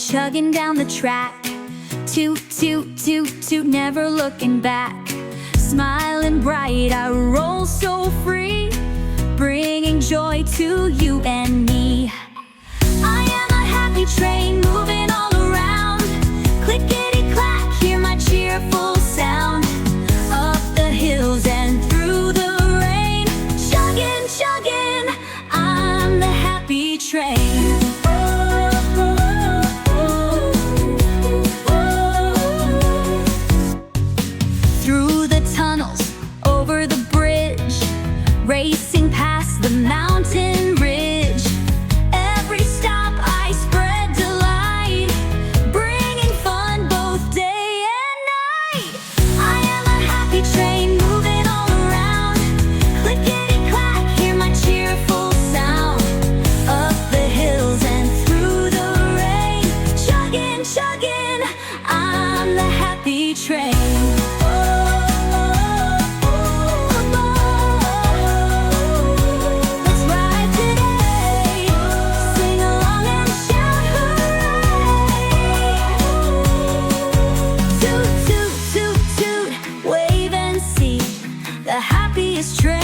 chugging down the track. Toot, toot, toot, toot, never looking back. Smiling bright, I roll so free, bringing joy to you and me. I am a happy train moving all around. Clickety-clack, hear my cheerful sound. Up the hills and through the rain, chugging, chugging, I'm the happy train. Through the tunnels, over the bridge, racing past the mountain ridge. Every stop I spread delight, bringing fun both day and night. I am a happy train moving all around. Clickety-clack, hear my cheerful sound. Up the hills and through the rain, chugging, chugging, I'm the happy train. The happiest train.